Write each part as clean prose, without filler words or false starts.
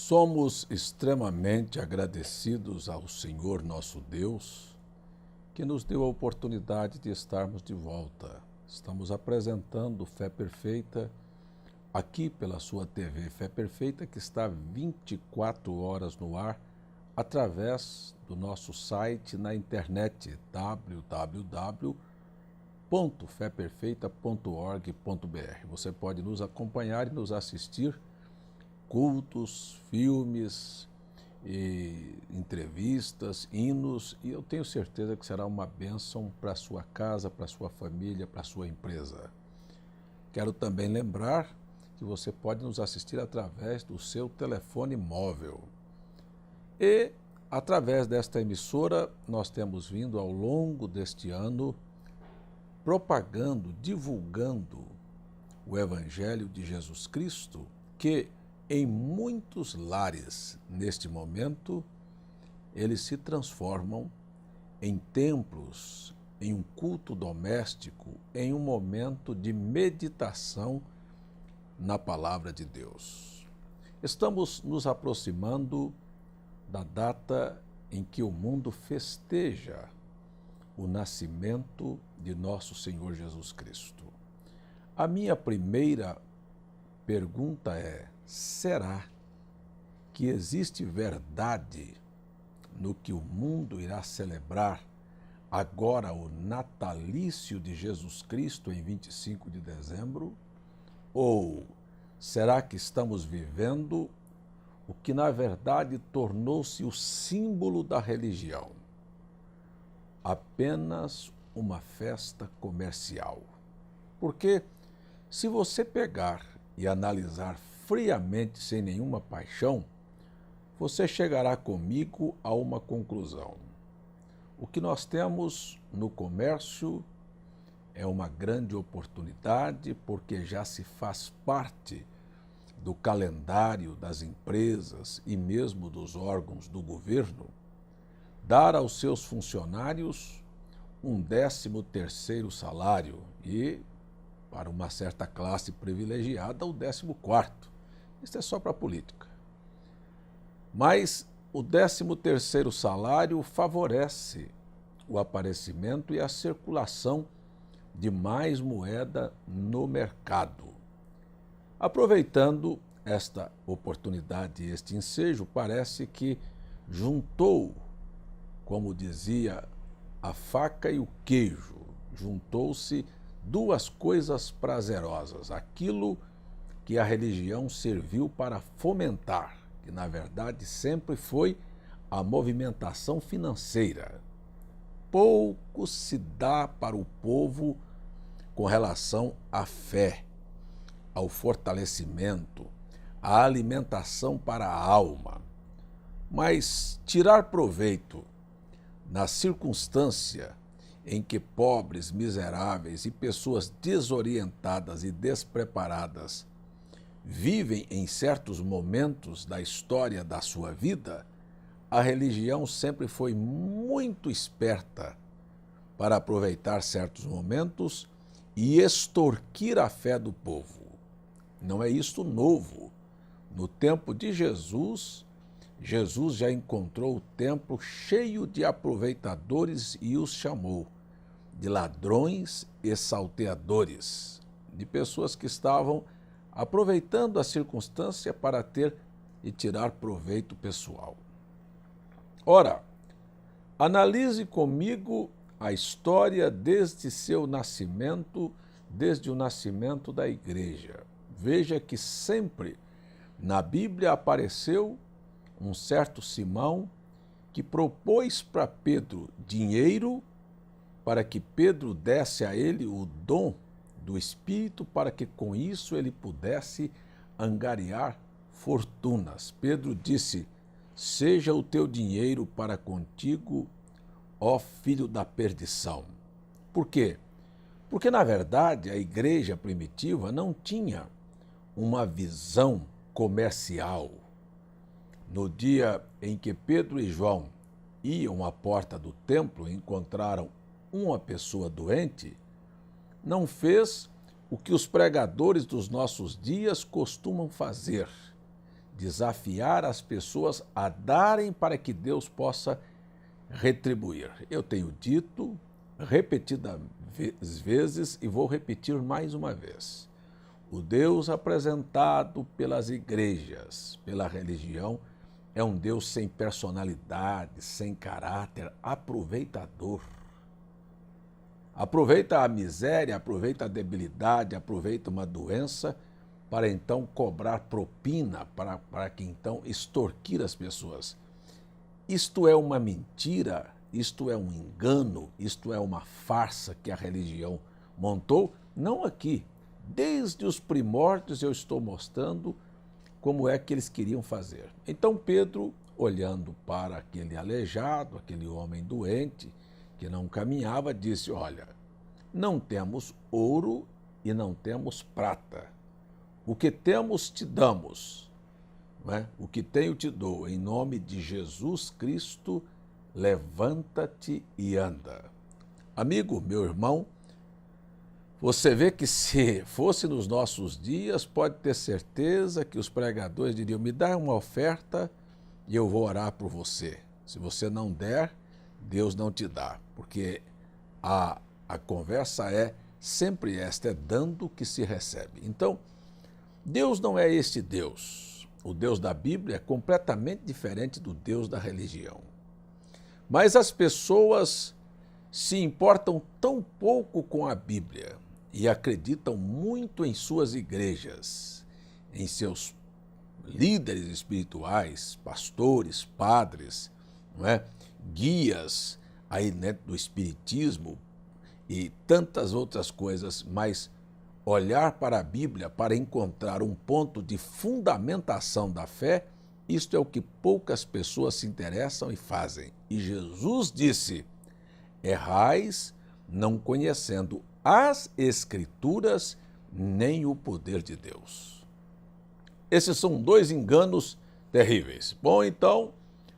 Somos extremamente agradecidos ao Senhor nosso Deus, que nos deu a oportunidade de estarmos de volta. Estamos apresentando Fé Perfeita aqui pela sua TV Fé Perfeita, que está 24 horas no ar, através do nosso site na internet www.feperfeita.org.br. Você pode nos acompanhar e nos assistir cultos, filmes, entrevistas, hinos, e eu tenho certeza que será uma bênção para a sua casa, para a sua família, para a sua empresa. Quero também lembrar que você pode nos assistir através do seu telefone móvel. E, através desta emissora, nós temos vindo ao longo deste ano propagando, divulgando o Evangelho de Jesus Cristo, que em muitos lares, neste momento, eles se transformam em templos, em um culto doméstico, em um momento de meditação na Palavra de Deus. Estamos nos aproximando da data em que o mundo festeja o nascimento de nosso Senhor Jesus Cristo. A minha primeira pergunta é: será que existe verdade no que o mundo irá celebrar agora o natalício de Jesus Cristo em 25 de dezembro? Ou será que estamos vivendo o que na verdade tornou-se o símbolo da religião? Apenas uma festa comercial. Porque se você pegar e analisar friamente, sem nenhuma paixão, você chegará comigo a uma conclusão. O que nós temos no comércio é uma grande oportunidade, porque já se faz parte do calendário das empresas e mesmo dos órgãos do governo dar aos seus funcionários um 13º salário e, para uma certa classe privilegiada, o 14º. Isso é só para a política. Mas o 13º salário favorece o aparecimento e a circulação de mais moeda no mercado. Aproveitando esta oportunidade e este ensejo, parece que juntou, como dizia, a faca e o queijo. Juntou-se duas coisas prazerosas, aquilo que a religião serviu para fomentar, que na verdade sempre foi a movimentação financeira. Pouco se dá para o povo com relação à fé, ao fortalecimento, à alimentação para a alma. Mas tirar proveito na circunstância em que pobres, miseráveis e pessoas desorientadas e despreparadas vivem em certos momentos da história da sua vida, a religião sempre foi muito esperta para aproveitar certos momentos e extorquir a fé do povo. Não é isto novo. No tempo de Jesus, Jesus já encontrou o templo cheio de aproveitadores e os chamou de ladrões e salteadores, de pessoas que estavam aproveitando a circunstância para ter e tirar proveito pessoal. Ora, analise comigo a história desde seu nascimento, desde o nascimento da igreja. Veja que sempre na Bíblia apareceu um certo Simão que propôs para Pedro dinheiro para que Pedro desse a ele o dom do Espírito para que com isso ele pudesse angariar fortunas. Pedro disse: seja o teu dinheiro para contigo, ó filho da perdição. Por quê? Porque, na verdade, a igreja primitiva não tinha uma visão comercial. No dia em que Pedro e João iam à porta do templo e encontraram uma pessoa doente, não fez o que os pregadores dos nossos dias costumam fazer, desafiar as pessoas a darem para que Deus possa retribuir. Eu tenho dito repetidas vezes e vou repetir mais uma vez. O Deus apresentado pelas igrejas, pela religião, é um Deus sem personalidade, sem caráter, aproveitador. Aproveita a miséria, aproveita a debilidade, aproveita uma doença para então cobrar propina, para que então extorquir as pessoas. Isto é uma mentira, isto é um engano, isto é uma farsa que a religião montou, não aqui. Desde os primórdios eu estou mostrando como é que eles queriam fazer. Então Pedro, olhando para aquele aleijado, aquele homem doente, que não caminhava, disse, olha, não temos ouro e não temos prata. O que temos te damos, não é? O que tenho te dou. Em nome de Jesus Cristo, levanta-te e anda. Amigo, meu irmão, você vê que se fosse nos nossos dias, pode ter certeza que os pregadores diriam, me dá uma oferta e eu vou orar por você. Se você não der, Deus não te dá, porque a conversa é sempre esta, é dando que se recebe. Então, Deus não é este Deus. O Deus da Bíblia é completamente diferente do Deus da religião. Mas as pessoas se importam tão pouco com a Bíblia e acreditam muito em suas igrejas, em seus líderes espirituais, pastores, padres, não é? Guias aí dentro do espiritismo e tantas outras coisas, mas olhar para a Bíblia para encontrar um ponto de fundamentação da fé, isto é o que poucas pessoas se interessam e fazem. E Jesus disse, errais não conhecendo as Escrituras nem o poder de Deus. Esses são dois enganos terríveis. Bom, então,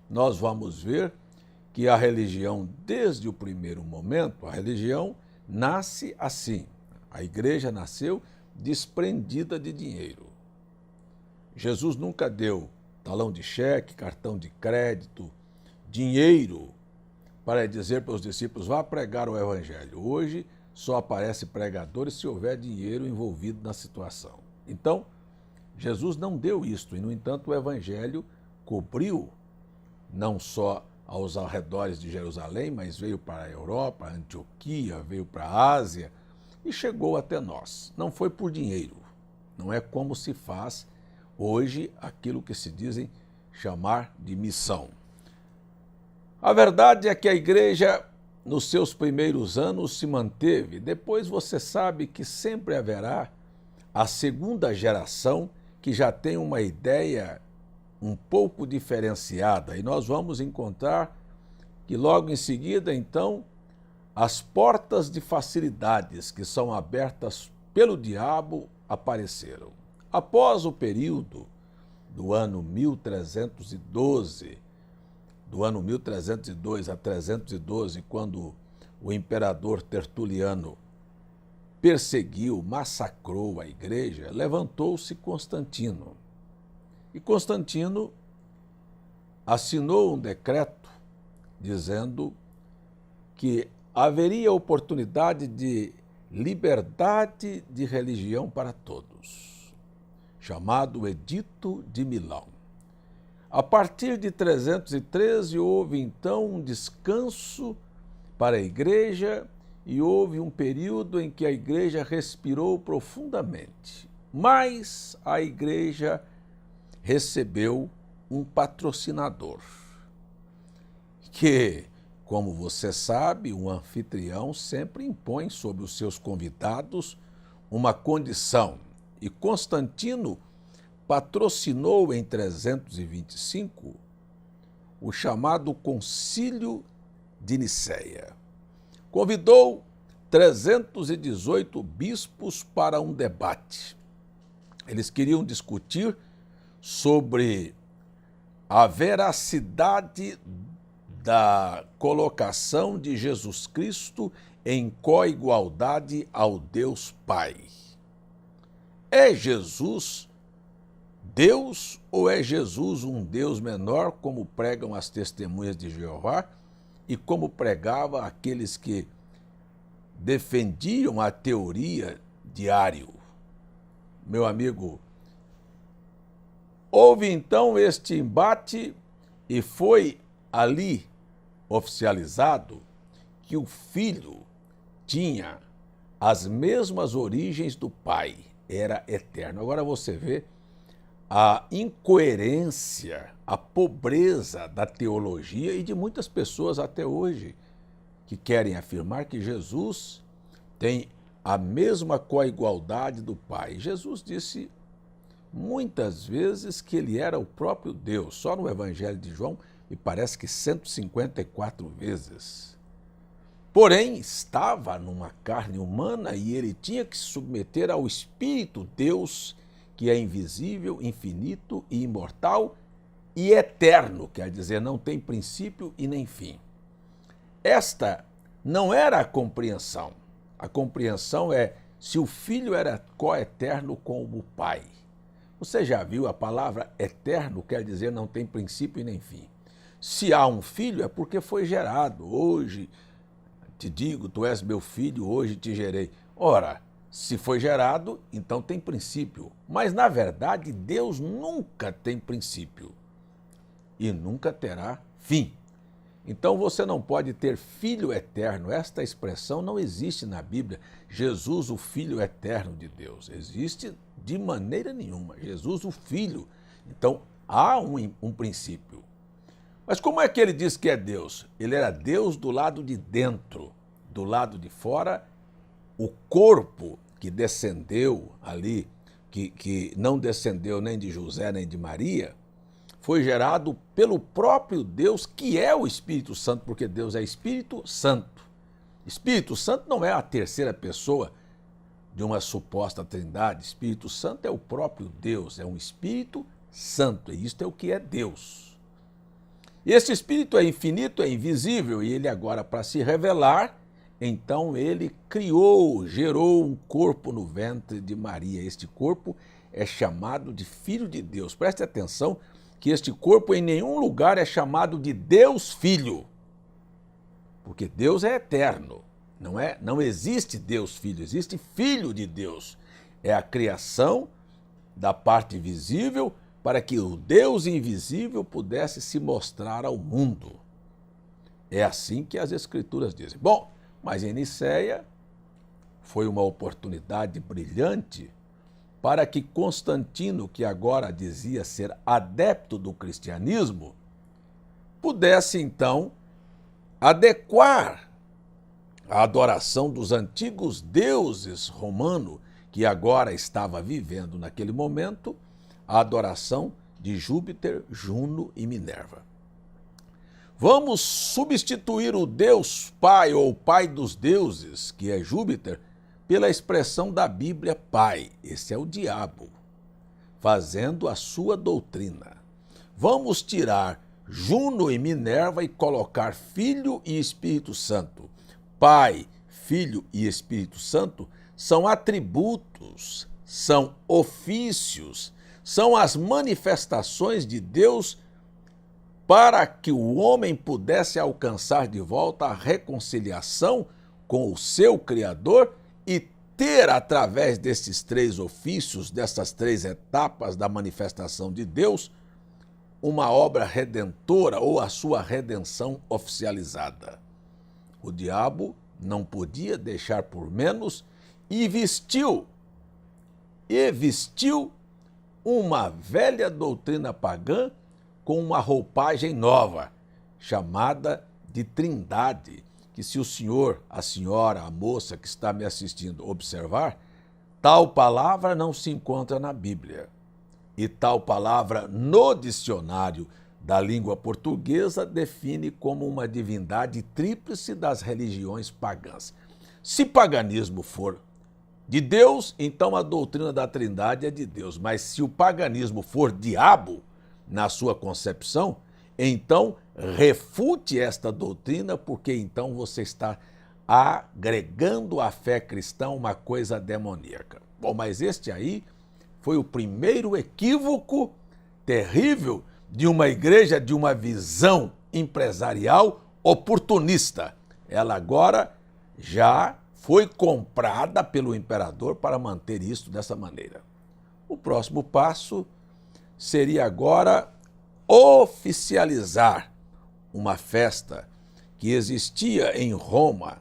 nós vamos ver que a religião, desde o primeiro momento, a religião nasce assim. A igreja nasceu desprendida de dinheiro. Jesus nunca deu talão de cheque, cartão de crédito, dinheiro para dizer para os discípulos, vá pregar o evangelho. Hoje só aparece pregadores se houver dinheiro envolvido na situação. Então, Jesus não deu isto e, no entanto, o evangelho cobriu não só aos arredores de Jerusalém, mas veio para a Europa, Antioquia, veio para a Ásia e chegou até nós. Não foi por dinheiro, não é como se faz hoje aquilo que se dizem chamar de missão. A verdade é que a igreja, nos seus primeiros anos, se manteve. Depois você sabe que sempre haverá a segunda geração que já tem uma ideia um pouco diferenciada. E nós vamos encontrar que logo em seguida, então, as portas de facilidades que são abertas pelo diabo apareceram. Após o período do ano 1312, do ano 1302 a 312, quando o imperador Tertuliano perseguiu, massacrou a igreja, levantou-se Constantino. E Constantino assinou um decreto dizendo que haveria oportunidade de liberdade de religião para todos, chamado Edito de Milão. A partir de 313 houve então um descanso para a igreja e houve um período em que a igreja respirou profundamente. Mas a igreja recebeu um patrocinador, que, como você sabe, um anfitrião sempre impõe sobre os seus convidados uma condição. E Constantino patrocinou em 325 o chamado Concílio de Nicéia. Convidou 318 bispos para um debate. Eles queriam discutir sobre a veracidade da colocação de Jesus Cristo em coigualdade ao Deus Pai. É Jesus Deus ou é Jesus um Deus menor, como pregam as testemunhas de Jeová e como pregava aqueles que defendiam a teoria de Ário? Meu amigo, houve então este embate e foi ali oficializado que o Filho tinha as mesmas origens do Pai, era eterno. Agora você vê a incoerência, a pobreza da teologia e de muitas pessoas até hoje que querem afirmar que Jesus tem a mesma coigualdade do Pai. Jesus disse muitas vezes que ele era o próprio Deus. Só no Evangelho de João me parece que 154 vezes. Porém, estava numa carne humana e ele tinha que se submeter ao Espírito Deus, que é invisível, infinito e imortal e eterno, quer dizer, não tem princípio e nem fim. Esta não era a compreensão. A compreensão é se o Filho era coeterno com o Pai. Você já viu a palavra eterno, quer dizer não tem princípio e nem fim. Se há um filho é porque foi gerado. Hoje te digo, tu és meu filho, hoje te gerei. Ora, se foi gerado, então tem princípio. Mas, na verdade, Deus nunca tem princípio e nunca terá fim. Então, você não pode ter filho eterno. Esta expressão não existe na Bíblia. Jesus, o Filho eterno de Deus. Existe de maneira nenhuma. Jesus, o Filho. Então, há um princípio. Mas como é que ele diz que é Deus? Ele era Deus do lado de dentro. Do lado de fora, o corpo que descendeu ali, que não descendeu nem de José nem de Maria, foi gerado pelo próprio Deus, que é o Espírito Santo, porque Deus é Espírito Santo. Espírito Santo não é a terceira pessoa de uma suposta trindade. Espírito Santo é o próprio Deus, é um Espírito Santo, e isto é o que é Deus. E esse Espírito é infinito, é invisível, e ele agora, para se revelar, então ele criou, gerou um corpo no ventre de Maria. Este corpo é chamado de Filho de Deus. Preste atenção que este corpo em nenhum lugar é chamado de Deus Filho, porque Deus é eterno. Não existe Deus Filho, existe Filho de Deus. É a criação da parte visível para que o Deus invisível pudesse se mostrar ao mundo. É assim que as Escrituras dizem. Bom, mas em Nicéia foi uma oportunidade brilhante para que Constantino, que agora dizia ser adepto do cristianismo, pudesse então adequar a adoração dos antigos deuses romanos, que agora estava vivendo naquele momento, a adoração de Júpiter, Juno e Minerva. Vamos substituir o Deus Pai ou Pai dos deuses, que é Júpiter, pela expressão da Bíblia Pai. Esse é o diabo, fazendo a sua doutrina. Vamos tirar Juno e Minerva e colocar Filho e Espírito Santo. Pai, Filho e Espírito Santo são atributos, são ofícios, são as manifestações de Deus para que o homem pudesse alcançar de volta a reconciliação com o seu Criador e ter, através desses três ofícios, dessas três etapas da manifestação de Deus, uma obra redentora ou a sua redenção oficializada. O diabo não podia deixar por menos e vestiu uma velha doutrina pagã com uma roupagem nova, chamada de Trindade, que se o senhor, a senhora, a moça que está me assistindo observar, tal palavra não se encontra na Bíblia. E tal palavra no dicionário da língua portuguesa define como uma divindade tríplice das religiões pagãs. Se paganismo for de Deus, então a doutrina da Trindade é de Deus. Mas se o paganismo for diabo, na sua concepção, então refute esta doutrina, porque então você está agregando à fé cristã uma coisa demoníaca. Bom, mas este aí foi o primeiro equívoco terrível de uma igreja de uma visão empresarial oportunista. Ela agora já foi comprada pelo imperador para manter isso dessa maneira. O próximo passo seria agora oficializar uma festa que existia em Roma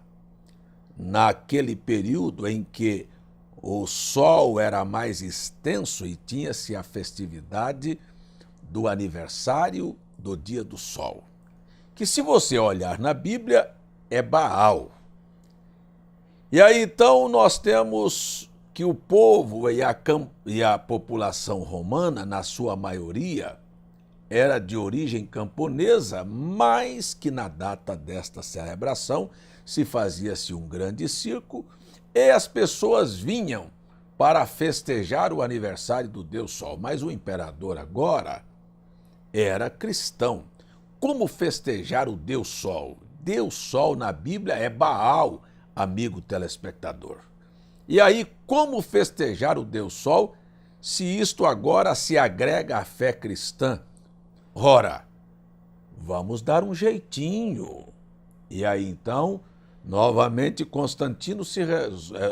naquele período em que o sol era mais extenso e tinha-se a festividade do aniversário do dia do sol, que se você olhar na Bíblia é Baal. E aí então nós temos que o povo e a população romana, na sua maioria, era de origem camponesa, mas que na data desta celebração se fazia-se um grande circo e as pessoas vinham para festejar o aniversário do Deus Sol. Mas o imperador agora era cristão. Como festejar o Deus Sol? Deus Sol na Bíblia é Baal, amigo telespectador. E aí, como festejar o Deus Sol se isto agora se agrega à fé cristã? Ora, vamos dar um jeitinho. E aí então, novamente, Constantino se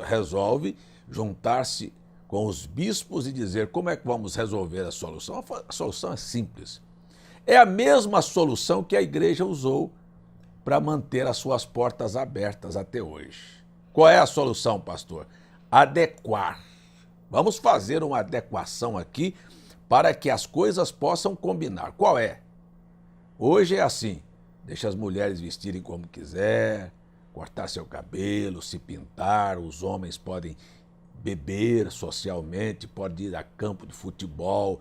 resolve juntar-se com os bispos e dizer como é que vamos resolver a solução. A solução é simples. É a mesma solução que a igreja usou para manter as suas portas abertas até hoje. Qual é a solução, pastor? Adequar. Vamos fazer uma adequação aqui para que as coisas possam combinar. Qual é? Hoje é assim, deixa as mulheres vestirem como quiser, cortar seu cabelo, se pintar, os homens podem beber socialmente, pode ir a campo de futebol,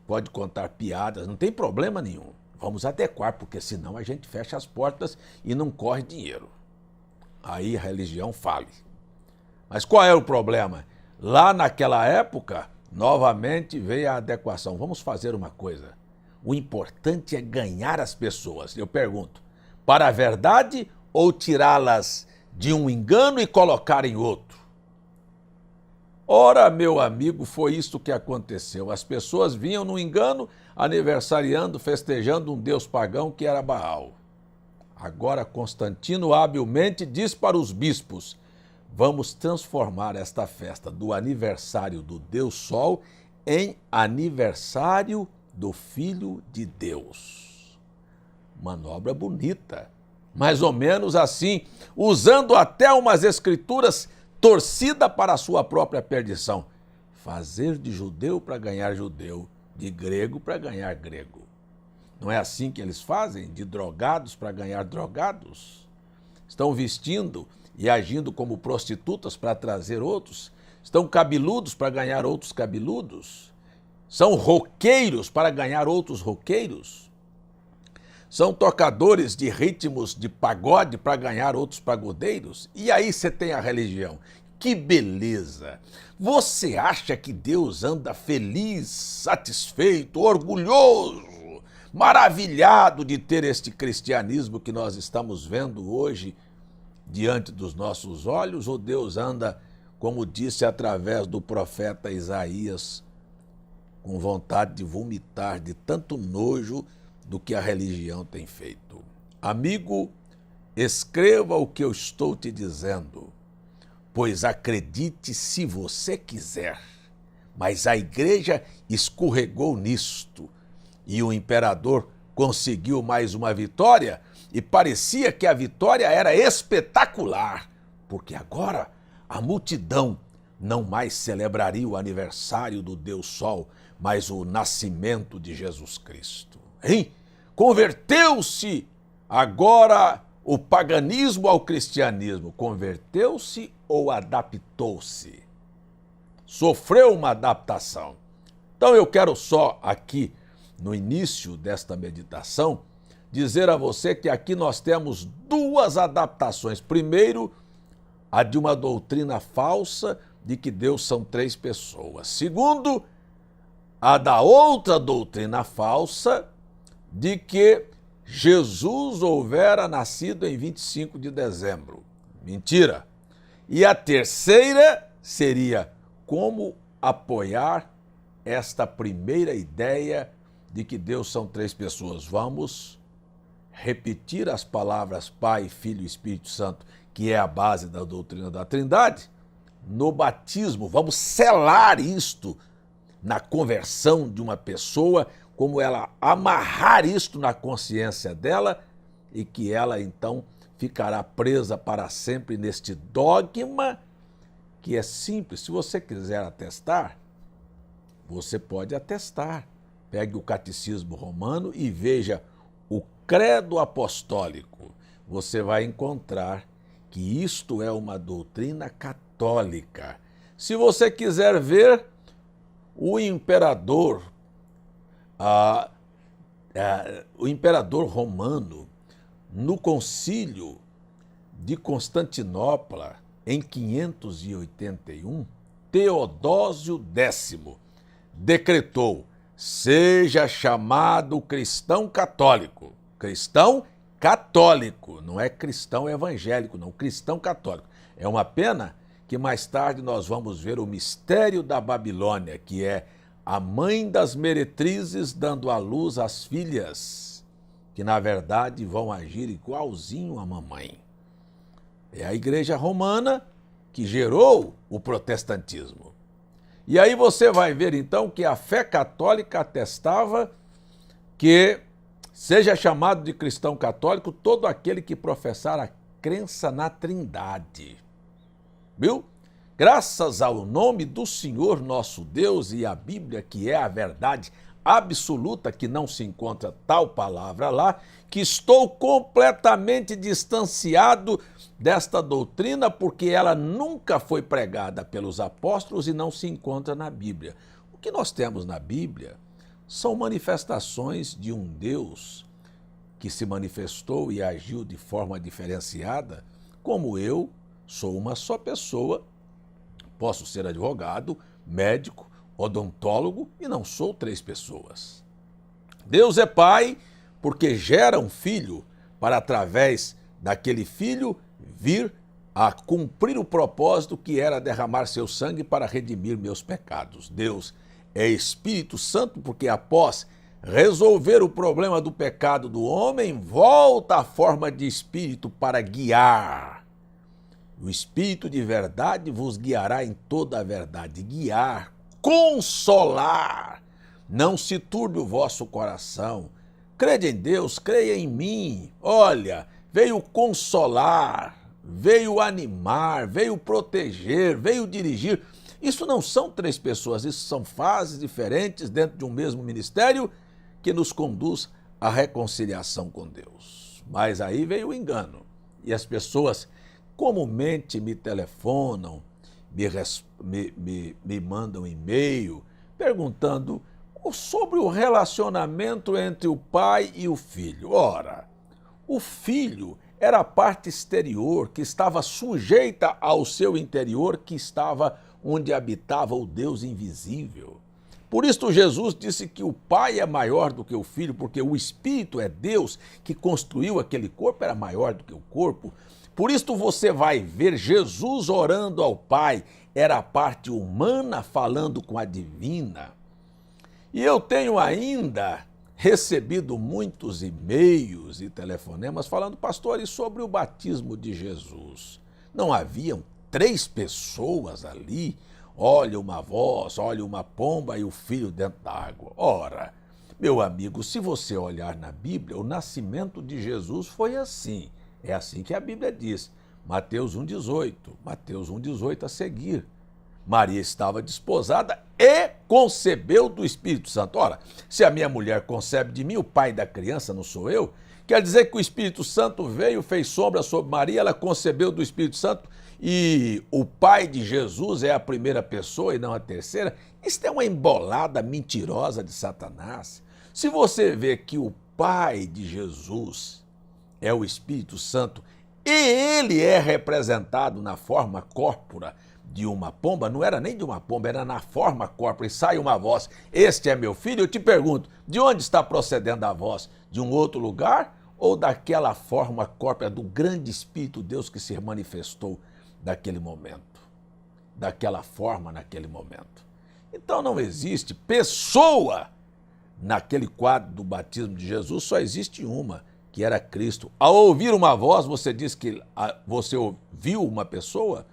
pode contar piadas, não tem problema nenhum. Vamos adequar, porque senão a gente fecha as portas e não corre dinheiro. Aí a religião fale. Mas qual é o problema? Lá naquela época, novamente veio a adequação. Vamos fazer uma coisa. O importante é ganhar as pessoas. Eu pergunto, para a verdade ou tirá-las de um engano e colocar em outro? Ora, meu amigo, foi isso que aconteceu. As pessoas vinham no engano, aniversariando, festejando um deus pagão que era Baal. Agora Constantino habilmente diz para os bispos: vamos transformar esta festa do aniversário do Deus Sol em aniversário do Filho de Deus. Manobra bonita, mais ou menos assim, usando até umas escrituras torcida para a sua própria perdição. Fazer de judeu para ganhar judeu, de grego para ganhar grego. Não é assim que eles fazem? De drogados para ganhar drogados? Estão vestindo e agindo como prostitutas para trazer outros? Estão cabeludos para ganhar outros cabeludos? São roqueiros para ganhar outros roqueiros? São tocadores de ritmos de pagode para ganhar outros pagodeiros? E aí você tem a religião. Que beleza! Você acha que Deus anda feliz, satisfeito, orgulhoso, maravilhado de ter este cristianismo que nós estamos vendo hoje diante dos nossos olhos? Ou Deus anda, como disse através do profeta Isaías, com vontade de vomitar de tanto nojo do que a religião tem feito? Amigo, escreva o que eu estou te dizendo, pois acredite se você quiser, mas a igreja escorregou nisto e o imperador conseguiu mais uma vitória e parecia que a vitória era espetacular, porque agora a multidão não mais celebraria o aniversário do Deus Sol, mas o nascimento de Jesus Cristo. Hein? Converteu-se agora o paganismo ao cristianismo. Converteu-se ou adaptou-se? Sofreu uma adaptação. Então eu quero só aqui, no início desta meditação, dizer a você que aqui nós temos duas adaptações. Primeiro, a de uma doutrina falsa de que Deus são três pessoas. Segundo, a da outra doutrina falsa de que Jesus houvera nascido em 25 de dezembro. Mentira. E a terceira seria como apoiar esta primeira ideia de que Deus são três pessoas. Vamos repetir as palavras Pai, Filho e Espírito Santo, que é a base da doutrina da Trindade, no batismo. Vamos selar isto na conversão de uma pessoa, como ela amarrar isto na consciência dela e que ela então ficará presa para sempre neste dogma que é simples. Se você quiser atestar, você pode atestar. Pegue o Catecismo Romano e veja o Credo Apostólico. Você vai encontrar que isto é uma doutrina católica. Se você quiser ver o imperador romano, no concílio de Constantinopla, em 581, Teodósio X decretou: seja chamado cristão católico. Cristão católico, não é cristão evangélico, não, cristão católico. É uma pena que mais tarde nós vamos ver o mistério da Babilônia, que é a mãe das meretrizes dando à luz as filhas, que na verdade vão agir igualzinho à mamãe. É a Igreja Romana que gerou o protestantismo. E aí você vai ver então que a fé católica atestava que seja chamado de cristão católico todo aquele que professar a crença na Trindade. Viu? Graças ao nome do Senhor nosso Deus e a Bíblia, que é a verdade absoluta, que não se encontra tal palavra lá, que estou completamente distanciado desta doutrina, porque ela nunca foi pregada pelos apóstolos e não se encontra na Bíblia. O que nós temos na Bíblia são manifestações de um Deus que se manifestou e agiu de forma diferenciada, como eu sou uma só pessoa, posso ser advogado, médico, odontólogo e não sou três pessoas. Deus é Pai porque gera um filho para, através daquele filho, vir a cumprir o propósito que era derramar seu sangue para redimir meus pecados. Deus é Espírito Santo porque, após resolver o problema do pecado do homem, volta à forma de Espírito para guiar. O Espírito de verdade vos guiará em toda a verdade. Guiar, consolar. Não se turbe o vosso coração. Crede em Deus, creia em mim. Olha, veio consolar, veio animar, veio proteger, veio dirigir. Isso não são três pessoas, isso são fases diferentes dentro de um mesmo ministério que nos conduz à reconciliação com Deus. Mas aí veio o engano. E as pessoas comumente me telefonam, me mandam e-mail perguntando sobre o relacionamento entre o pai e o filho. Ora, o filho era a parte exterior que estava sujeita ao seu interior, que estava onde habitava o Deus invisível. Por isso Jesus disse que o pai é maior do que o filho, porque o Espírito é Deus que construiu aquele corpo, era maior do que o corpo. Por isso você vai ver Jesus orando ao Pai, era a parte humana falando com a divina. E eu tenho ainda recebido muitos e-mails e telefonemas falando, pastor, e sobre o batismo de Jesus? Não haviam três pessoas ali? Olha uma voz, olha uma pomba e o filho dentro da água. Ora, meu amigo, se você olhar na Bíblia, o nascimento de Jesus foi assim. É assim que a Bíblia diz. Mateus 1,18. Mateus 1,18 a seguir. Maria estava desposada e concebeu do Espírito Santo. Ora, se a minha mulher concebe de mim, o pai da criança não sou eu, quer dizer que o Espírito Santo veio, fez sombra sobre Maria, ela concebeu do Espírito Santo e o pai de Jesus é a primeira pessoa e não a terceira? Isso é uma embolada mentirosa de Satanás. Se você vê que o pai de Jesus é o Espírito Santo e ele é representado na forma corpórea de uma pomba, não era nem de uma pomba, era na forma corpórea, e sai uma voz, este é meu filho, eu te pergunto, de onde está procedendo a voz? De um outro lugar ou daquela forma corpórea do grande Espírito Deus que se manifestou naquele momento, daquela forma naquele momento? Então não existe pessoa naquele quadro do batismo de Jesus, só existe uma, que era Cristo. Ao ouvir uma voz, você diz que você ouviu uma pessoa?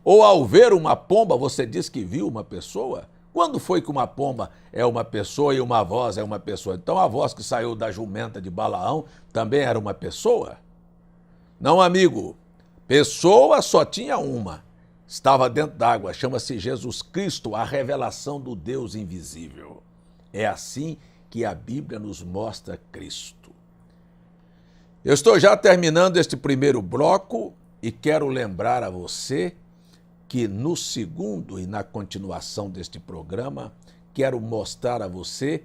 Ou ao ver uma pomba, você diz que viu uma pessoa? Quando foi que uma pomba é uma pessoa e uma voz é uma pessoa? Então a voz que saiu da jumenta de Balaão também era uma pessoa? Não, amigo. Pessoa só tinha uma. Estava dentro d'água. Chama-se Jesus Cristo, a revelação do Deus invisível. É assim que a Bíblia nos mostra Cristo. Eu estou já terminando este primeiro bloco e quero lembrar a você que no segundo e na continuação deste programa, quero mostrar a você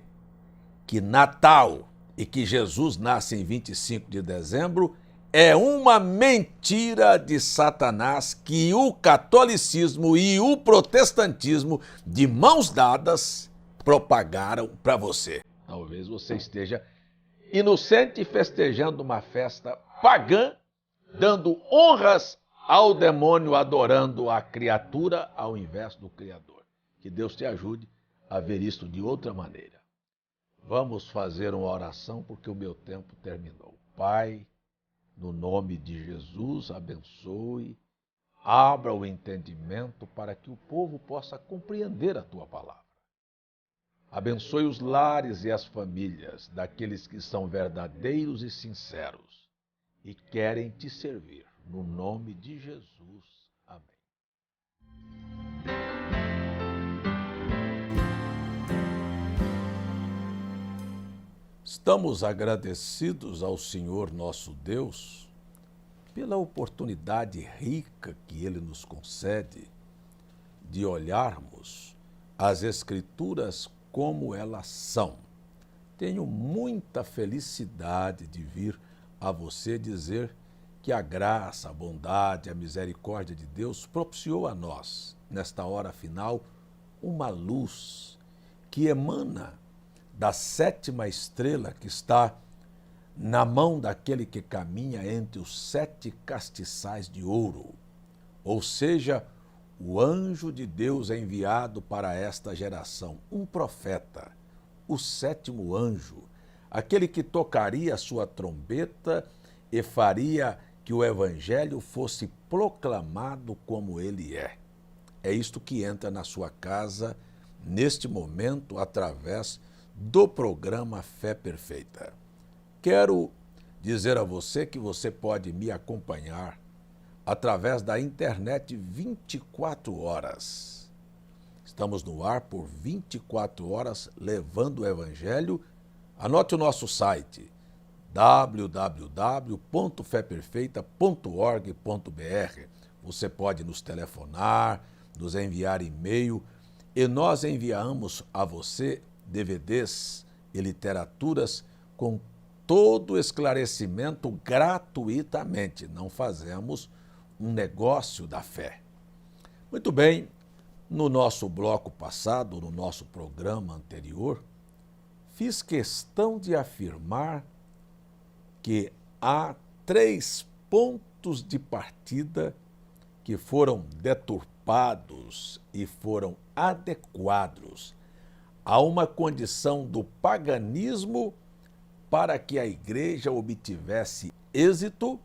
que Natal e que Jesus nasce em 25 de dezembro é uma mentira de Satanás que o catolicismo e o protestantismo, de mãos dadas, propagaram para você. Talvez você esteja inocente festejando uma festa pagã, dando honras ao demônio, adorando a criatura ao invés do Criador. Que Deus te ajude a ver isto de outra maneira. Vamos fazer uma oração porque o meu tempo terminou. Pai, no nome de Jesus, abençoe, abra o entendimento para que o povo possa compreender a tua palavra. Abençoe os lares e as famílias daqueles que são verdadeiros e sinceros e querem te servir. No nome de Jesus. Amém. Estamos agradecidos ao Senhor nosso Deus pela oportunidade rica que Ele nos concede de olharmos as Escrituras como elas são. Tenho muita felicidade de vir a você dizer que a graça, a bondade, a misericórdia de Deus propiciou a nós, nesta hora final, uma luz que emana da sétima estrela que está na mão daquele que caminha entre os 7 castiçais de ouro, ou seja, o anjo de Deus é enviado para esta geração, um profeta, o 7º anjo, aquele que tocaria a sua trombeta e faria que o evangelho fosse proclamado como ele é. É isto que entra na sua casa neste momento através do programa Fé Perfeita. Quero dizer a você que você pode me acompanhar através da internet 24 horas. Estamos no ar por 24 horas levando o evangelho. Anote o nosso site www.feperfeita.org.br. Você pode nos telefonar, nos enviar e-mail e nós enviamos a você DVDs e literaturas com todo esclarecimento gratuitamente. Não fazemos um negócio da fé. Muito bem, no nosso bloco passado, no nosso programa anterior, fiz questão de afirmar que há 3 pontos de partida que foram deturpados e foram adequados a uma condição do paganismo para que a igreja obtivesse êxito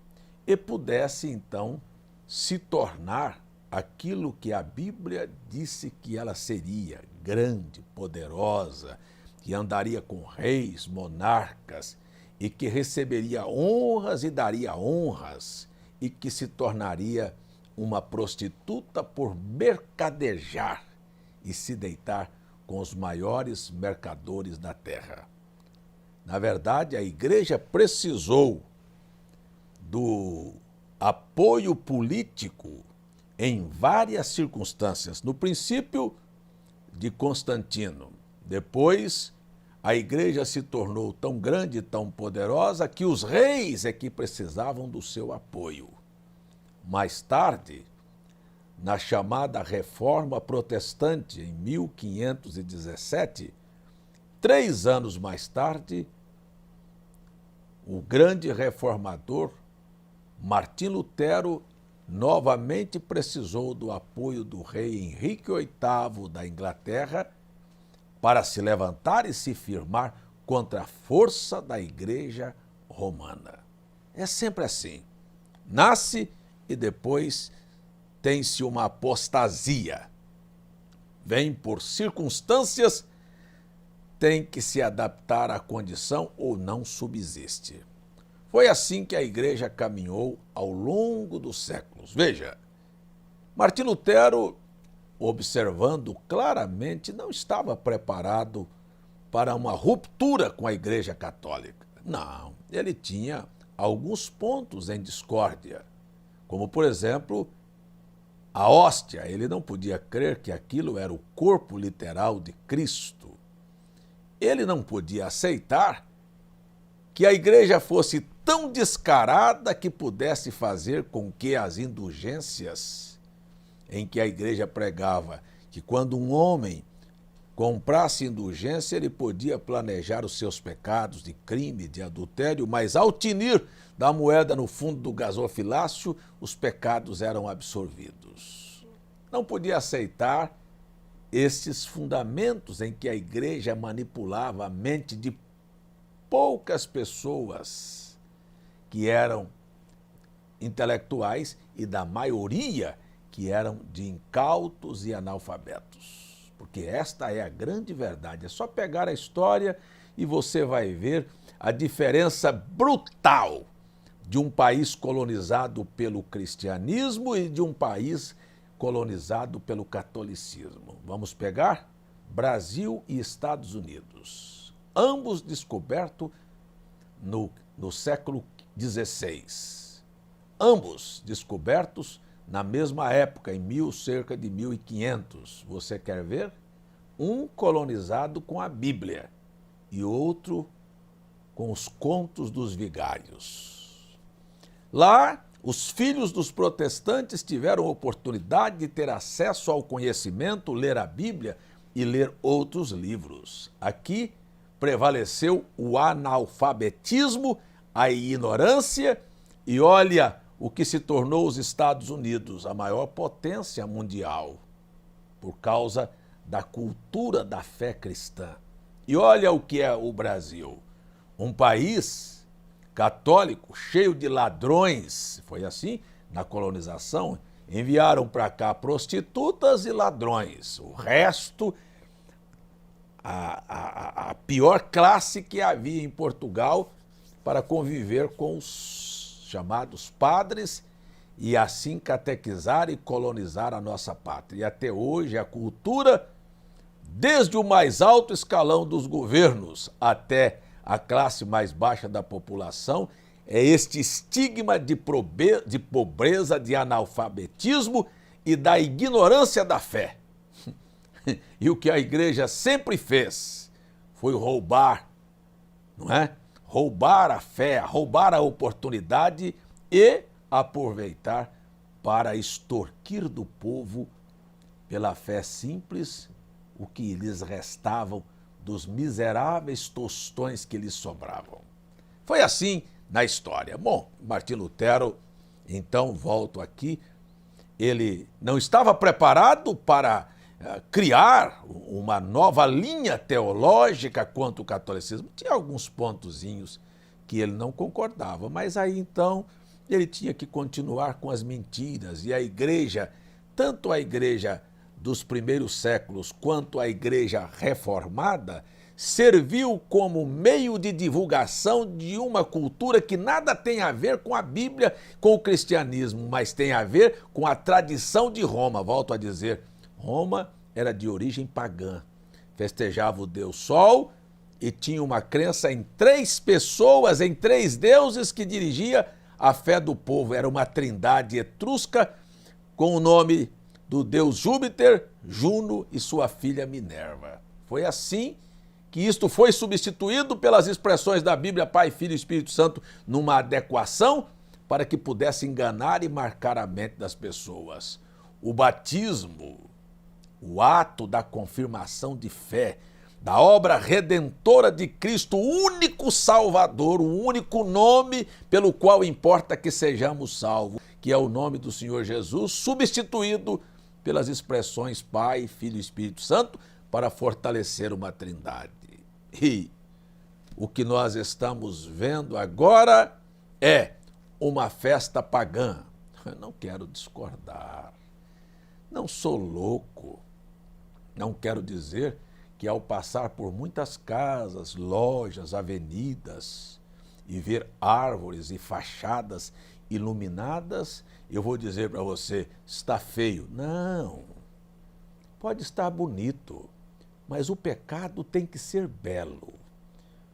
e pudesse, então, se tornar aquilo que a Bíblia disse que ela seria, grande, poderosa, que andaria com reis, monarcas, e que receberia honras e daria honras, e que se tornaria uma prostituta por mercadejar e se deitar com os maiores mercadores da terra. Na verdade, a igreja precisou do apoio político em várias circunstâncias. No princípio, de Constantino. Depois, a igreja se tornou tão grande e tão poderosa que os reis é que precisavam do seu apoio. Mais tarde, na chamada Reforma Protestante, em 1517, 3 anos mais tarde, o grande reformador Martim Lutero novamente precisou do apoio do rei Henrique VIII da Inglaterra para se levantar e se firmar contra a força da Igreja Romana. É sempre assim. Nasce e depois tem-se uma apostasia. Vem por circunstâncias, tem que se adaptar à condição ou não subsiste. Foi assim que a Igreja caminhou ao longo dos séculos. Veja, Martim Lutero, observando claramente, não estava preparado para uma ruptura com a Igreja Católica. Não, ele tinha alguns pontos em discórdia, como, por exemplo, a hóstia. Ele não podia crer que aquilo era o corpo literal de Cristo. Ele não podia aceitar que a Igreja fosse tão descarada que pudesse fazer com que as indulgências em que a Igreja pregava que quando um homem comprasse indulgência, ele podia planejar os seus pecados de crime, de adultério, mas ao tinir da moeda no fundo do gasofilácio, os pecados eram absolvidos. Não podia aceitar esses fundamentos em que a Igreja manipulava a mente de poucas pessoas que eram intelectuais e da maioria que eram de incautos e analfabetos. Porque esta é a grande verdade. É só pegar a história e você vai ver a diferença brutal de um país colonizado pelo cristianismo e de um país colonizado pelo catolicismo. Vamos pegar Brasil e Estados Unidos, ambos descobertos no século XVI. Ambos descobertos na mesma época, cerca de 1500. Você quer ver? Um colonizado com a Bíblia e outro com os contos dos vigários. Lá, os filhos dos protestantes tiveram oportunidade de ter acesso ao conhecimento, ler a Bíblia e ler outros livros. Aqui prevaleceu o analfabetismo, a ignorância e olha o que se tornou os Estados Unidos, a maior potência mundial, por causa da cultura da fé cristã. E olha o que é o Brasil, um país católico, cheio de ladrões. Foi assim na colonização, enviaram para cá prostitutas e ladrões. O resto, a pior classe que havia em Portugal para conviver com os chamados padres e assim catequizar e colonizar a nossa pátria. E até hoje a cultura, desde o mais alto escalão dos governos até a classe mais baixa da população, é este estigma de pobreza, de analfabetismo e da ignorância da fé. E o que a Igreja sempre fez foi roubar, não é? Roubar a fé, roubar a oportunidade e aproveitar para extorquir do povo, pela fé simples, o que lhes restavam dos miseráveis tostões que lhes sobravam. Foi assim na história. Bom, Martim Lutero, então, volto aqui, ele não estava preparado para criar uma nova linha teológica quanto ao catolicismo. Tinha alguns pontozinhos que ele não concordava, mas aí então ele tinha que continuar com as mentiras. E a Igreja, tanto a Igreja dos primeiros séculos quanto a Igreja reformada, serviu como meio de divulgação de uma cultura que nada tem a ver com a Bíblia, com o cristianismo, mas tem a ver com a tradição de Roma. Volto a dizer, Roma era de origem pagã, festejava o Deus Sol e tinha uma crença em 3 pessoas, em 3 deuses que dirigia a fé do povo. Era uma trindade etrusca com o nome do deus Júpiter, Juno e sua filha Minerva. Foi assim que isto foi substituído pelas expressões da Bíblia, Pai, Filho e Espírito Santo, numa adequação para que pudesse enganar e marcar a mente das pessoas. O batismo, o ato da confirmação de fé, da obra redentora de Cristo, o único Salvador, o único nome pelo qual importa que sejamos salvos, que é o nome do Senhor Jesus, substituído pelas expressões Pai, Filho e Espírito Santo, para fortalecer uma trindade. E o que nós estamos vendo agora é uma festa pagã. Eu não quero discordar, não sou louco, não quero dizer que ao passar por muitas casas, lojas, avenidas e ver árvores e fachadas iluminadas, eu vou dizer para você, está feio. Não, pode estar bonito, mas o pecado tem que ser belo,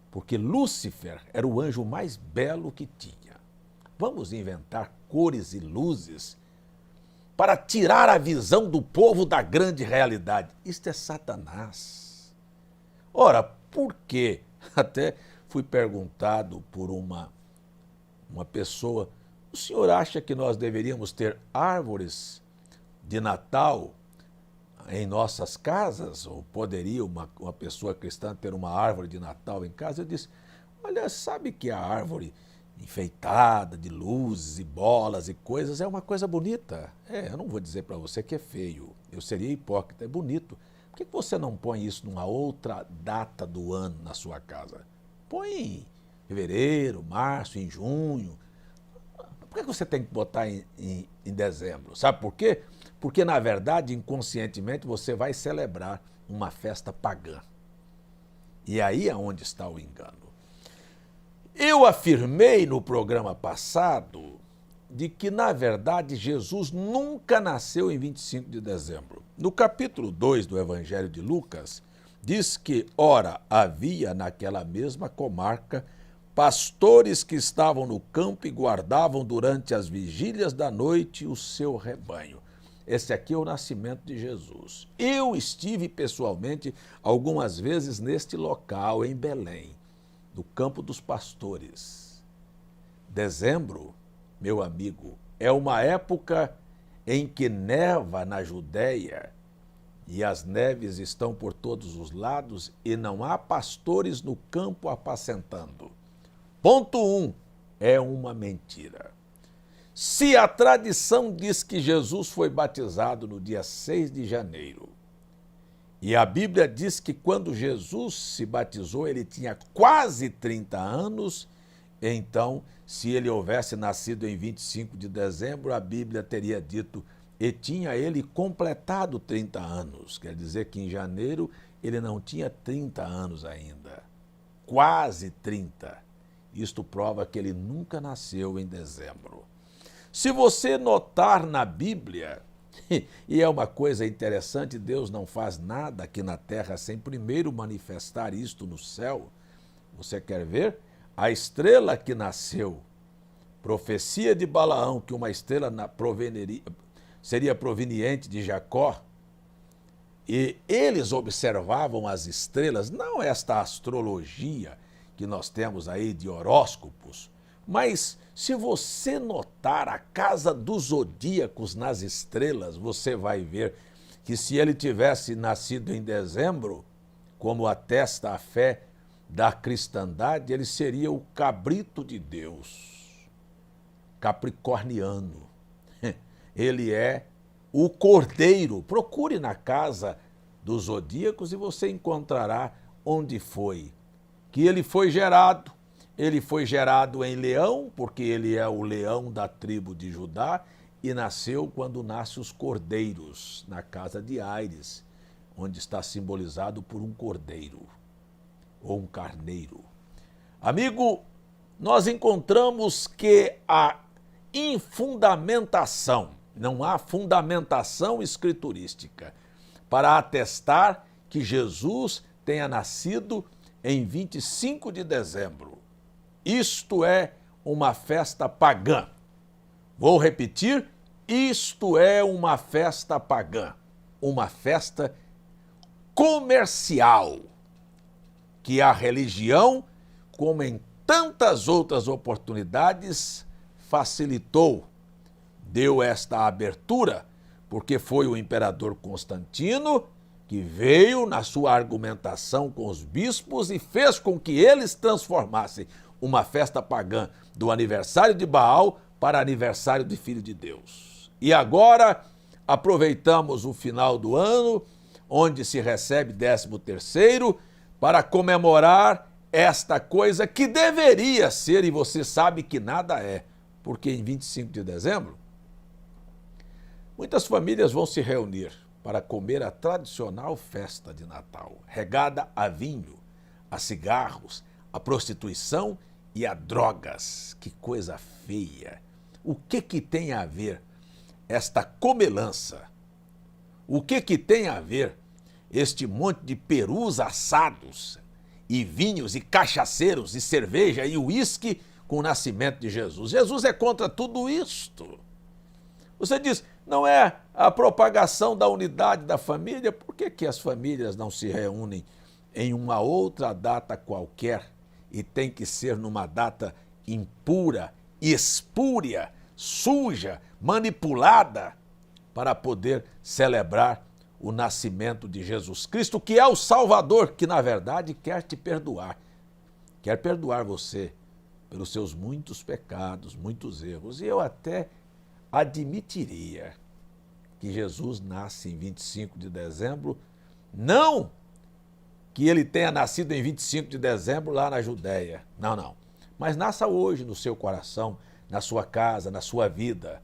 porque Lúcifer era o anjo mais belo que tinha. Vamos inventar cores e luzes para tirar a visão do povo da grande realidade. Isto é Satanás. Ora, por quê? Até fui perguntado por uma pessoa, o senhor acha que nós deveríamos ter árvores de Natal em nossas casas? Ou poderia uma pessoa cristã ter uma árvore de Natal em casa? Eu disse, olha, sabe que a árvore enfeitada de luzes e bolas e coisas é uma coisa bonita. Eu não vou dizer para você que é feio, eu seria hipócrita, é bonito. Por que você não põe isso numa outra data do ano na sua casa? Põe em fevereiro, março, em junho. Por que você tem que botar em dezembro? Sabe por quê? Porque, na verdade, inconscientemente, você vai celebrar uma festa pagã. E aí é onde está o engano. Eu afirmei no programa passado de que, na verdade, Jesus nunca nasceu em 25 de dezembro. No capítulo 2 do Evangelho de Lucas, diz que, ora, havia naquela mesma comarca pastores que estavam no campo e guardavam durante as vigílias da noite o seu rebanho. Esse aqui é o nascimento de Jesus. Eu estive pessoalmente algumas vezes neste local, em Belém, no campo dos pastores. Dezembro, meu amigo, é uma época em que neva na Judéia e as neves estão por todos os lados e não há pastores no campo apacentando. Ponto 1, é uma mentira. Se a tradição diz que Jesus foi batizado no dia 6 de janeiro, e a Bíblia diz que quando Jesus se batizou, ele tinha quase 30 anos, então, se ele houvesse nascido em 25 de dezembro, a Bíblia teria dito, e tinha ele completado 30 anos. Quer dizer que em janeiro ele não tinha 30 anos ainda, quase 30. Isto prova que ele nunca nasceu em dezembro. Se você notar na Bíblia, e é uma coisa interessante, Deus não faz nada aqui na terra sem primeiro manifestar isto no céu. Você quer ver? A estrela que nasceu, profecia de Balaão, que uma estrela seria proveniente de Jacó, e eles observavam as estrelas, não esta astrologia que nós temos aí de horóscopos, mas se você notar a casa dos zodíacos nas estrelas, você vai ver que se ele tivesse nascido em dezembro, como atesta a fé da cristandade, ele seria o cabrito de Deus, capricorniano. Ele é o cordeiro. Procure na casa dos zodíacos e você encontrará onde foi. Que ele foi gerado em leão, porque ele é o leão da tribo de Judá, e nasceu quando nascem os cordeiros, na casa de Aires, onde está simbolizado por um cordeiro, ou um carneiro. Amigo, nós encontramos que a infundamentação, não há fundamentação escriturística, para atestar que Jesus tenha nascido em 25 de dezembro. Isto é uma festa pagã. Vou repetir, isto é uma festa pagã, uma festa comercial, que a religião, como em tantas outras oportunidades, facilitou, deu esta abertura, porque foi o imperador Constantino que veio na sua argumentação com os bispos e fez com que eles transformassem uma festa pagã do aniversário de Baal para aniversário de Filho de Deus. E agora aproveitamos o final do ano, onde se recebe 13º, para comemorar esta coisa que deveria ser, e você sabe que nada é, porque em 25 de dezembro, muitas famílias vão se reunir para comer a tradicional festa de Natal, regada a vinho, a cigarros, a prostituição e a drogas. Que coisa feia! O que tem a ver esta comelança? O que tem a ver este monte de perus assados e vinhos e cachaceiros e cerveja e uísque com o nascimento de Jesus? Jesus é contra tudo isto. Você diz, não é a propagação da unidade da família? Por que as famílias não se reúnem em uma outra data qualquer e tem que ser numa data impura, espúria, suja, manipulada, para poder celebrar o nascimento de Jesus Cristo, que é o Salvador, que na verdade quer te perdoar. Quer perdoar você pelos seus muitos pecados, muitos erros. E eu até admitiria que Jesus nasce em 25 de dezembro, não que ele tenha nascido em 25 de dezembro lá na Judéia, não, mas nasça hoje no seu coração, na sua casa, na sua vida,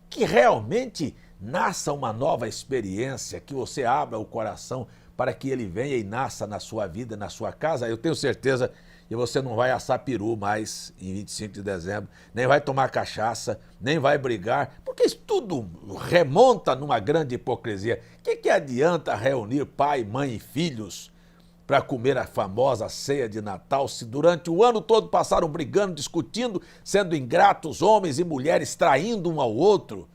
que realmente nasça uma nova experiência, que você abra o coração para que ele venha e nasça na sua vida, na sua casa. Eu tenho certeza que você não vai assar peru mais em 25 de dezembro, nem vai tomar cachaça, nem vai brigar, porque isso tudo remonta numa grande hipocrisia. O que adianta reunir pai, mãe e filhos para comer a famosa ceia de Natal, se durante o ano todo passaram brigando, discutindo, sendo ingratos, homens e mulheres traindo um ao outro,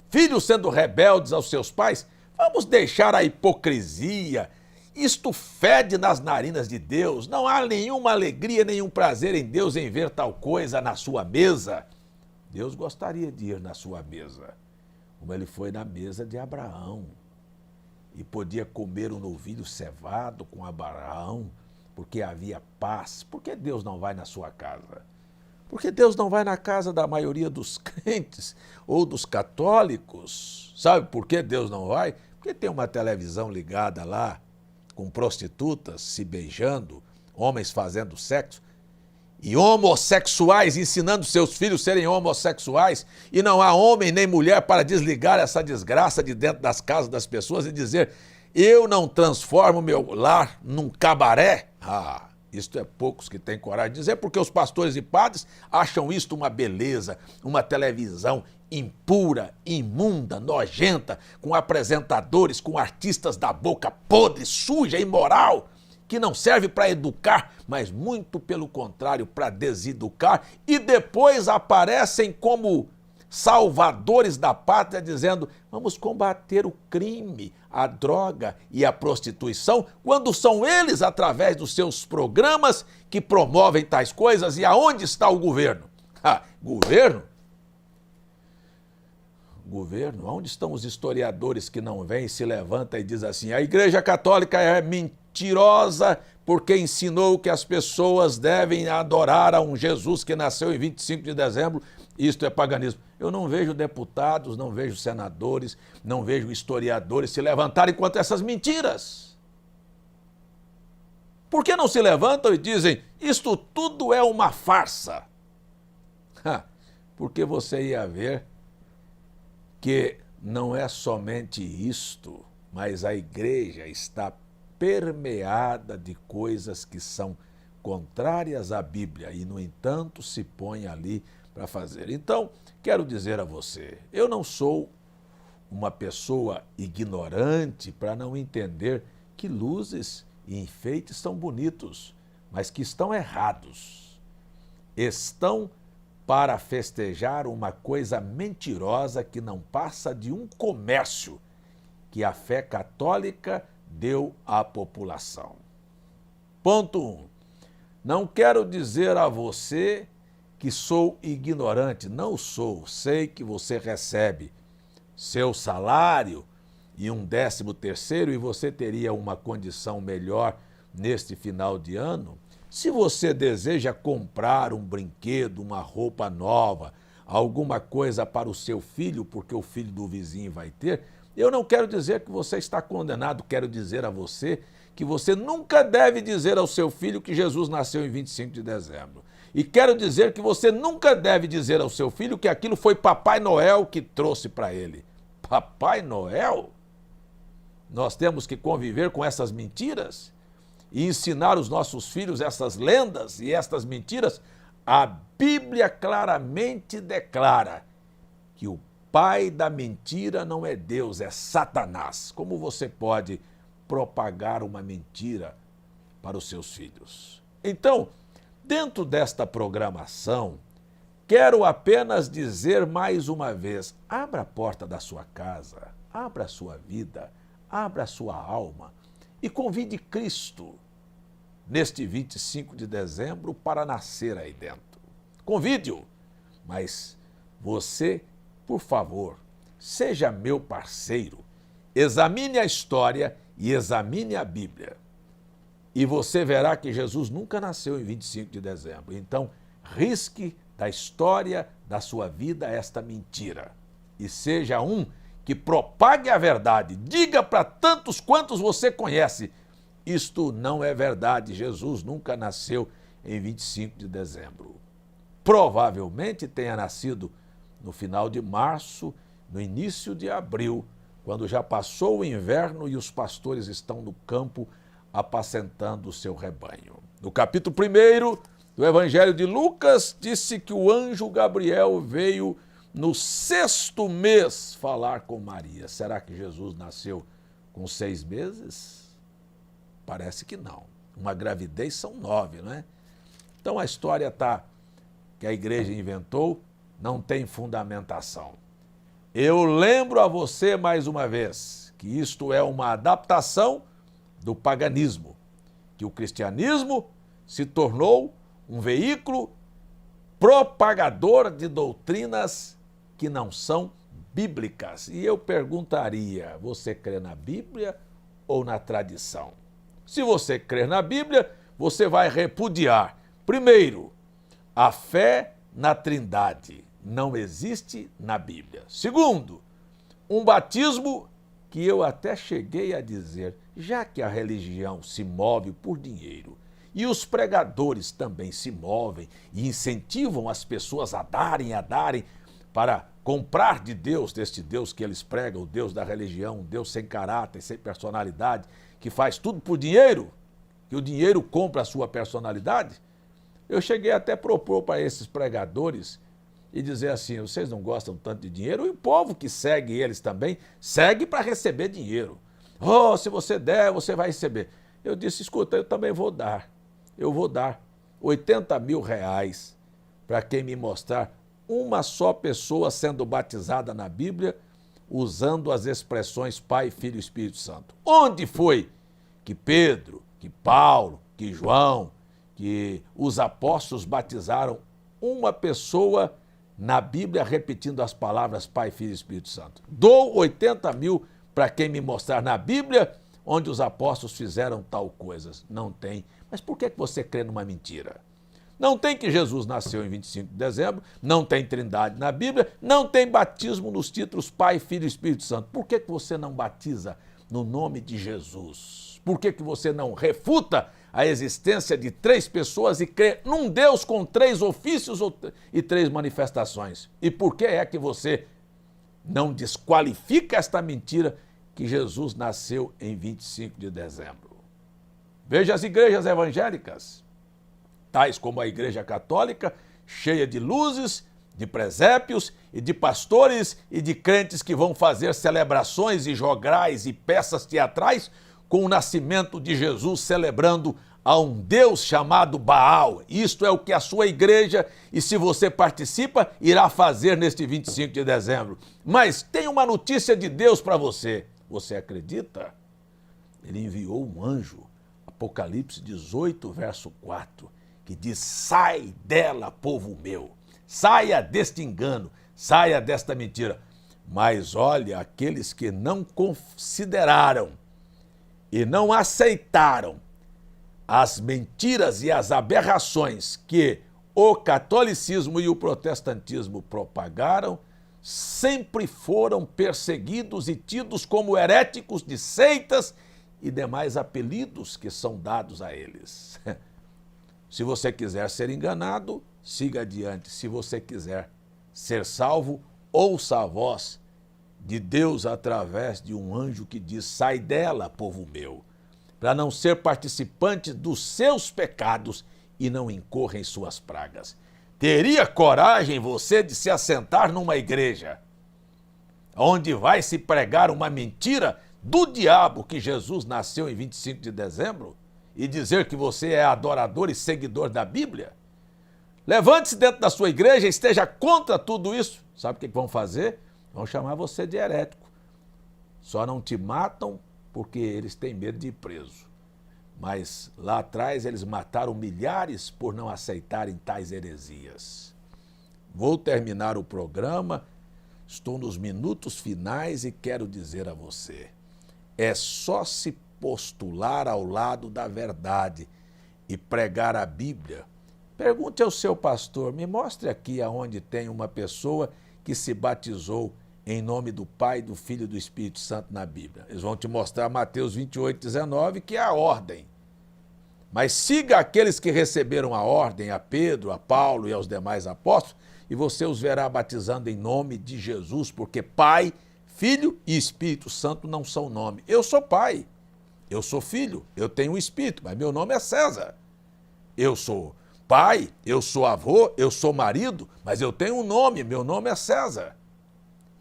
filhos sendo rebeldes aos seus pais? Vamos deixar a hipocrisia. Isto fede nas narinas de Deus. Não há nenhuma alegria, nenhum prazer em Deus em ver tal coisa na sua mesa. Deus gostaria de ir na sua mesa, como ele foi na mesa de Abraão, e podia comer um novilho cevado com Abraão, porque havia paz. Por que Deus não vai na sua casa? Porque Deus não vai na casa da maioria dos crentes ou dos católicos. Sabe por que Deus não vai? Porque tem uma televisão ligada lá, com prostitutas se beijando, homens fazendo sexo, e homossexuais ensinando seus filhos a serem homossexuais, e não há homem nem mulher para desligar essa desgraça de dentro das casas das pessoas e dizer, eu não transformo meu lar num cabaré. Isto é poucos que têm coragem de dizer, porque os pastores e padres acham isto uma beleza, uma televisão impura, imunda, nojenta, com apresentadores, com artistas da boca podre, suja, imoral, que não serve para educar, mas muito pelo contrário, para deseducar, e depois aparecem como salvadores da pátria, dizendo, vamos combater o crime, a droga e a prostituição, quando são eles, através dos seus programas, que promovem tais coisas. E aonde está o governo? Governo? Governo? Onde estão os historiadores que não vêm, se levanta e diz assim, a Igreja Católica é mentirosa porque ensinou que as pessoas devem adorar a um Jesus que nasceu em 25 de dezembro, isto é paganismo. Eu não vejo deputados, não vejo senadores, não vejo historiadores se levantarem contra essas mentiras. Por que não se levantam e dizem, isto tudo é uma farsa? Porque você ia ver que não é somente isto, mas a igreja está permeada de coisas que são contrárias à Bíblia e, no entanto, se põe ali para fazer. Então, quero dizer a você, eu não sou uma pessoa ignorante para não entender que luzes e enfeites são bonitos, mas que estão errados. Estão para festejar uma coisa mentirosa que não passa de um comércio que a fé católica deu à população. Ponto 1. Não quero dizer a você que sou ignorante, não sou. Sei que você recebe seu salário e um 13º, e você teria uma condição melhor neste final de ano. Se você deseja comprar um brinquedo, uma roupa nova, alguma coisa para o seu filho, porque o filho do vizinho vai ter, eu não quero dizer que você está condenado, quero dizer a você que você nunca deve dizer ao seu filho que Jesus nasceu em 25 de dezembro. E quero dizer que você nunca deve dizer ao seu filho que aquilo foi Papai Noel que trouxe para ele. Papai Noel? Nós temos que conviver com essas mentiras e ensinar os nossos filhos essas lendas e estas mentiras. A Bíblia claramente declara que o pai da mentira não é Deus, é Satanás. Como você pode propagar uma mentira para os seus filhos? Então, dentro desta programação, quero apenas dizer mais uma vez, abra a porta da sua casa, abra a sua vida, abra a sua alma e convide Cristo neste 25 de dezembro para nascer aí dentro. Convide-o, mas você, por favor, seja meu parceiro, examine a história e examine a Bíblia. E você verá que Jesus nunca nasceu em 25 de dezembro. Então, risque da história da sua vida esta mentira. E seja um que propague a verdade. Diga para tantos quantos você conhece. Isto não é verdade. Jesus nunca nasceu em 25 de dezembro. Provavelmente tenha nascido no final de março, no início de abril, quando já passou o inverno e os pastores estão no campo apacentando o seu rebanho. No capítulo 1 do Evangelho de Lucas, disse que o anjo Gabriel veio no 6º mês falar com Maria. Será que Jesus nasceu com 6 meses? Parece que não. Uma gravidez são 9, não é? Então a história que a igreja inventou não tem fundamentação. Eu lembro a você mais uma vez que isto é uma adaptação do paganismo, que o cristianismo se tornou um veículo propagador de doutrinas que não são bíblicas. E eu perguntaria, você crê na Bíblia ou na tradição? Se você crer na Bíblia, você vai repudiar, primeiro, a fé na Trindade. Não existe na Bíblia. Segundo, um batismo que eu até cheguei a dizer, já que a religião se move por dinheiro e os pregadores também se movem e incentivam as pessoas a darem para comprar de Deus, deste Deus que eles pregam, o Deus da religião, um Deus sem caráter, sem personalidade, que faz tudo por dinheiro, que o dinheiro compra a sua personalidade. Eu cheguei até a propor para esses pregadores e dizer assim, vocês não gostam tanto de dinheiro? E o povo que segue eles também, segue para receber dinheiro. Oh, se você der, você vai receber. Eu disse, escuta, eu também vou dar. Eu vou dar 80 mil reais para quem me mostrar uma só pessoa sendo batizada na Bíblia, usando as expressões Pai, Filho e Espírito Santo. Onde foi que Pedro, que Paulo, que João, que os apóstolos batizaram uma pessoa na Bíblia repetindo as palavras Pai, Filho e Espírito Santo? Dou 80 mil para quem me mostrar na Bíblia onde os apóstolos fizeram tal coisas. Não tem. Mas por que você crê numa mentira? Não tem que Jesus nasceu em 25 de dezembro, não tem Trindade na Bíblia, não tem batismo nos títulos Pai, Filho e Espírito Santo. Por que você não batiza no nome de Jesus? Por que você não refuta a existência de 3 pessoas e crê num Deus com 3 ofícios e 3 manifestações? E por que é que você não desqualifica esta mentira que Jesus nasceu em 25 de dezembro? Veja as igrejas evangélicas, tais como a Igreja Católica, cheia de luzes, de presépios e de pastores e de crentes que vão fazer celebrações e jograis e peças teatrais com o nascimento de Jesus, celebrando a um Deus chamado Baal. Isto é o que a sua igreja, e se você participa, irá fazer neste 25 de dezembro. Mas tem uma notícia de Deus para você. Você acredita? Ele enviou um anjo, Apocalipse 18, verso 4, que diz, sai dela, povo meu, saia deste engano, saia desta mentira. Mas olha, aqueles que não consideraram e não aceitaram as mentiras e as aberrações que o catolicismo e o protestantismo propagaram, sempre foram perseguidos e tidos como heréticos de seitas e demais apelidos que são dados a eles. Se você quiser ser enganado, siga adiante. Se você quiser ser salvo, ouça a voz de Deus através de um anjo que diz: sai dela, povo meu, para não ser participante dos seus pecados e não incorra em suas pragas. Teria coragem você de se assentar numa igreja onde vai se pregar uma mentira do diabo que Jesus nasceu em 25 de dezembro e dizer que você é adorador e seguidor da Bíblia? Levante-se dentro da sua igreja e esteja contra tudo isso. Sabe o que vão fazer? Vão chamar você de herético. Só não te matam porque eles têm medo de ir preso. Mas lá atrás eles mataram milhares por não aceitarem tais heresias. Vou terminar o programa, estou nos minutos finais e quero dizer a você: é só se postular ao lado da verdade e pregar a Bíblia. Pergunte ao seu pastor, me mostre aqui aonde tem uma pessoa que se batizou em nome do Pai, do Filho e do Espírito Santo na Bíblia. Eles vão te mostrar Mateus 28, 19, que é a ordem. Mas siga aqueles que receberam a ordem, a Pedro, a Paulo e aos demais apóstolos, e você os verá batizando em nome de Jesus, porque Pai, Filho e Espírito Santo não são nome. Eu sou pai, eu sou filho, eu tenho um espírito, mas meu nome é César. Eu sou pai, eu sou avô, eu sou marido, mas eu tenho um nome, meu nome é César.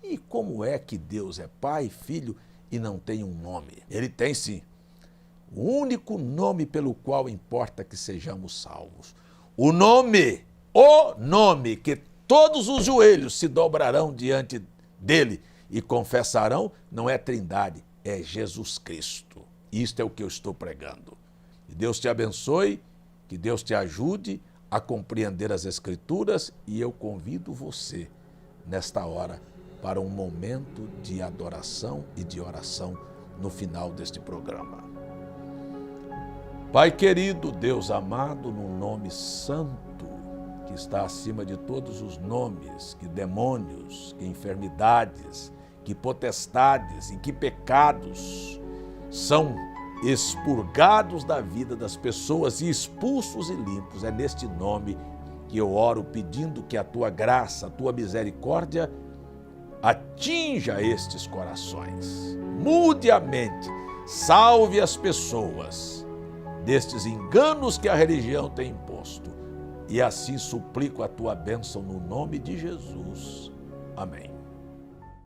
E como é que Deus é Pai, Filho e não tem um nome? Ele tem sim. O único nome pelo qual importa que sejamos salvos. O nome que todos os joelhos se dobrarão diante dele e confessarão, não é Trindade, é Jesus Cristo. Isto é o que eu estou pregando. Que Deus te abençoe, que Deus te ajude a compreender as Escrituras, e eu convido você, nesta hora, para um momento de adoração e de oração no final deste programa. Pai querido, Deus amado, no nome santo, que está acima de todos os nomes, que demônios, que enfermidades, que potestades e que pecados são expurgados da vida das pessoas e expulsos e limpos. É neste nome que eu oro, pedindo que a tua graça, a tua misericórdia atinja estes corações, mude a mente, salve as pessoas destes enganos que a religião tem imposto, e assim suplico a tua bênção no nome de Jesus. Amém.